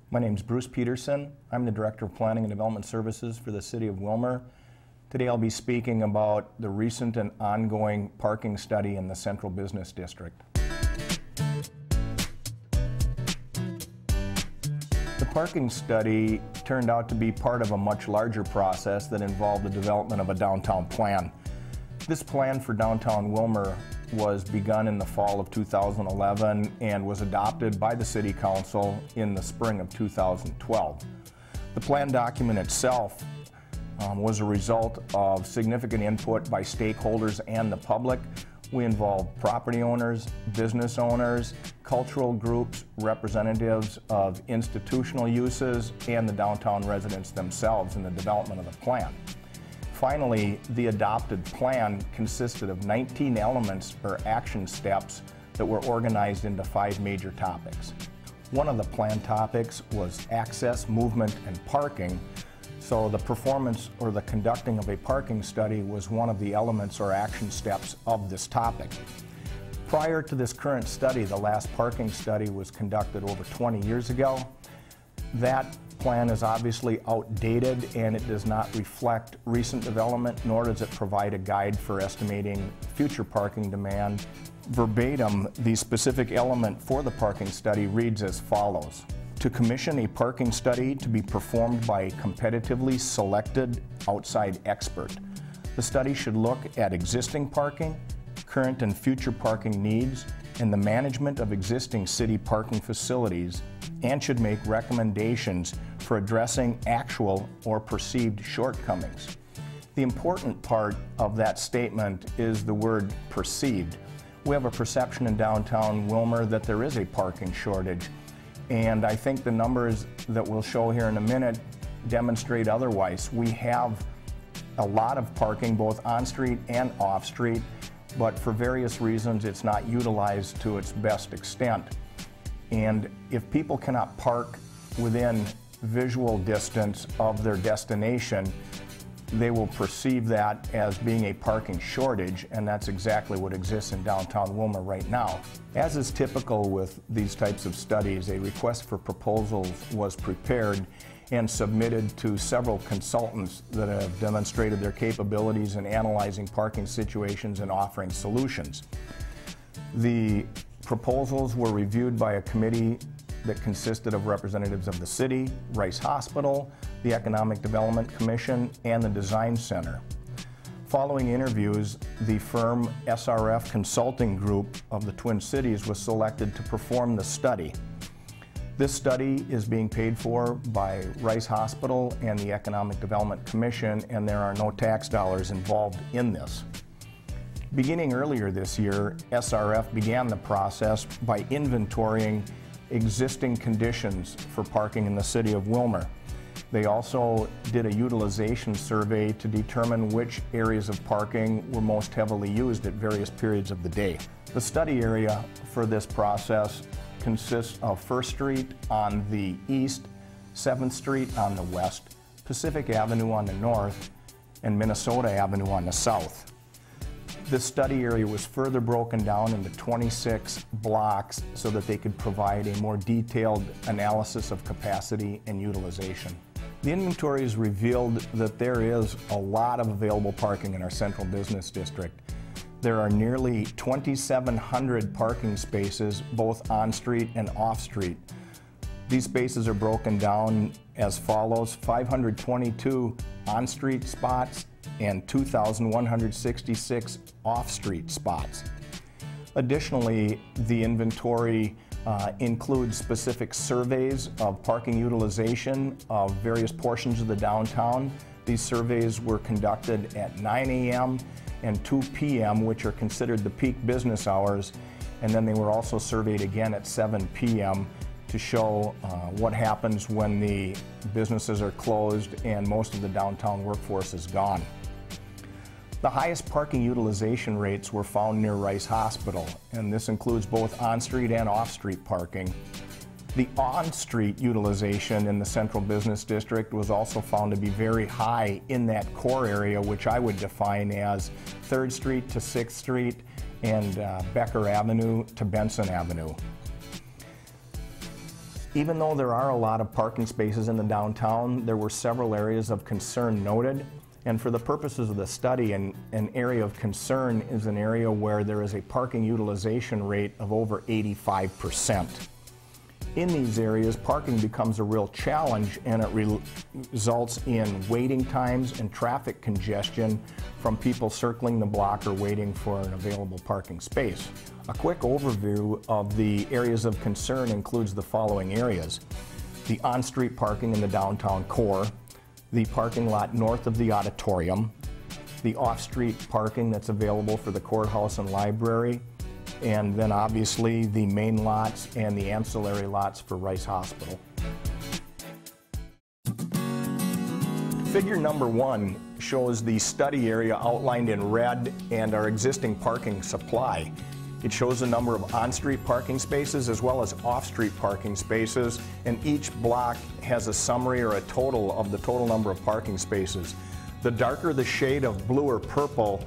My name is Bruce Peterson. I'm the Director of Planning and Development Services for the City of Willmar. Today I'll be speaking about the recent and ongoing parking study in the Central Business District. The parking study turned out to be part of a much larger process that involved the development of a downtown plan. This plan for downtown Willmar was begun in the fall of 2011 and was adopted by the City Council in the spring of 2012. The plan document itself was a result of significant input by stakeholders and the public. We involved property owners, business owners, cultural groups, representatives of institutional uses, and the downtown residents themselves in the development of the plan. Finally, the adopted plan consisted of 19 elements or action steps that were organized into 5 major topics. One of the plan topics was access, movement, and parking. So the performance or the conducting of a parking study was one of the elements or action steps of this topic. Prior to this current study, the last parking study was conducted over 20 years ago. That plan is obviously outdated and it does not reflect recent development, nor does it provide a guide for estimating future parking demand. Verbatim, the specific element for the parking study reads as follows: to commission a parking study to be performed by a competitively selected outside expert. The study should look at existing parking, current and future parking needs, and the management of existing city parking facilities, and should make recommendations for addressing actual or perceived shortcomings. The important part of that statement is the word perceived. We have a perception in downtown Willmar that there is a parking shortage, and I think the numbers that we'll show here in a minute demonstrate otherwise. We have a lot of parking both on-street and off-street, but for various reasons it's not utilized to its best extent. And if people cannot park within visual distance of their destination, they will perceive that as being a parking shortage, and that's exactly what exists in downtown Willmar right now. As is typical with these types of studies, a request for proposals was prepared and submitted to several consultants that have demonstrated their capabilities in analyzing parking situations and offering solutions. The proposals were reviewed by a committee that consisted of representatives of the city, Rice Hospital, the Economic Development Commission, and the Design Center. Following interviews, the firm SRF Consulting Group of the Twin Cities was selected to perform the study. This study is being paid for by Rice Hospital and the Economic Development Commission, and there are no tax dollars involved in this. Beginning earlier this year, SRF began the process by inventorying existing conditions for parking in the city of Willmar. They also did a utilization survey to determine which areas of parking were most heavily used at various periods of the day. The study area for this process consists of 1st Street on the east, 7th Street on the west, Pacific Avenue on the north, and Minnesota Avenue on the south. This study area was further broken down into 26 blocks so that they could provide a more detailed analysis of capacity and utilization. The inventories revealed that there is a lot of available parking in our Central Business District. There are nearly 2,700 parking spaces, both on-street and off-street. These spaces are broken down as follows: 522 on-street spots and 2,166 off-street spots. Additionally, the inventory includes specific surveys of parking utilization of various portions of the downtown. These surveys were conducted at 9 a.m. and 2 p.m., which are considered the peak business hours, and then they were also surveyed again at 7 p.m. to show what happens when the businesses are closed and most of the downtown workforce is gone. The highest parking utilization rates were found near Rice Hospital, and this includes both on-street and off-street parking. The on-street utilization in the Central Business District was also found to be very high in that core area, which I would define as 3rd Street to 6th Street and Becker Avenue to Benson Avenue. Even though there are a lot of parking spaces in the downtown, there were several areas of concern noted. And for the purposes of the study, an area of concern is an area where there is a parking utilization rate of over 85%. In these areas, parking becomes a real challenge, and it results in waiting times and traffic congestion from people circling the block or waiting for an available parking space. A quick overview of the areas of concern includes the following areas: the on-street parking in the downtown core, the parking lot north of the auditorium, the off-street parking that's available for the courthouse and library, and then obviously the main lots and the ancillary lots for Rice Hospital. Figure number 1 shows the study area outlined in red and our existing parking supply. It shows the number of on-street parking spaces as well as off-street parking spaces, and each block has a summary or a total of the total number of parking spaces. The darker the shade of blue or purple,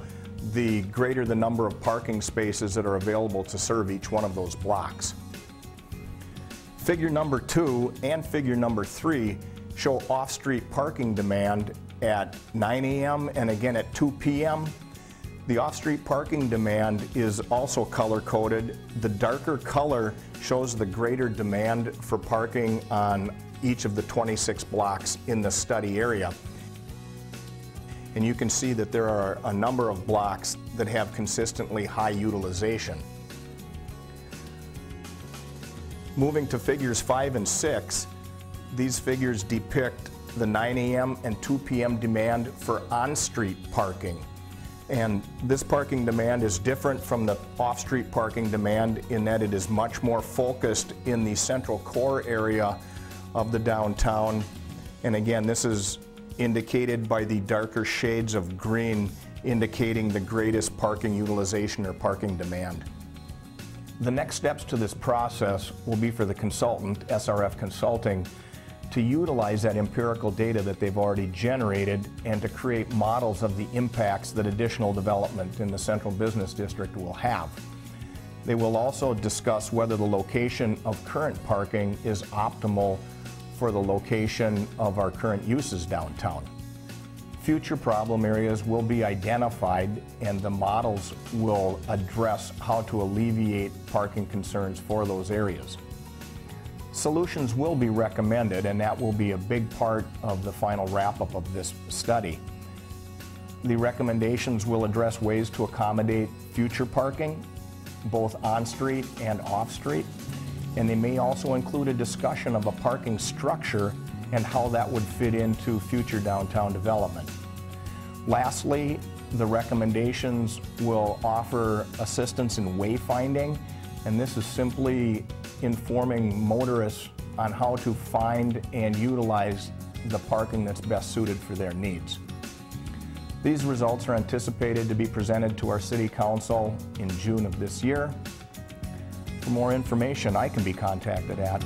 the greater the number of parking spaces that are available to serve each one of those blocks. Figure number 2 and figure number 3 show off-street parking demand at 9 a.m. and again at 2 p.m. The off-street parking demand is also color-coded. The darker color shows the greater demand for parking on each of the 26 blocks in the study area. And you can see that there are a number of blocks that have consistently high utilization. Moving to figures 5 and 6, these figures depict the 9 a.m. and 2 p.m. demand for on-street parking. And this parking demand is different from the off-street parking demand in that it is much more focused in the central core area of the downtown. And again, this is indicated by the darker shades of green, indicating the greatest parking utilization or parking demand. The next steps to this process will be for the consultant, SRF Consulting, to utilize that empirical data that they've already generated and to create models of the impacts that additional development in the Central Business District will have. They will also discuss whether the location of current parking is optimal for the location of our current uses downtown. Future problem areas will be identified, and the models will address how to alleviate parking concerns for those areas. Solutions will be recommended, and that will be a big part of the final wrap-up of this study. The recommendations will address ways to accommodate future parking, both on-street and off-street, and they may also include a discussion of a parking structure and how that would fit into future downtown development. Lastly, the recommendations will offer assistance in wayfinding, and this is simply informing motorists on how to find and utilize the parking that's best suited for their needs. These results are anticipated to be presented to our City Council in June of this year. For more information, I can be contacted at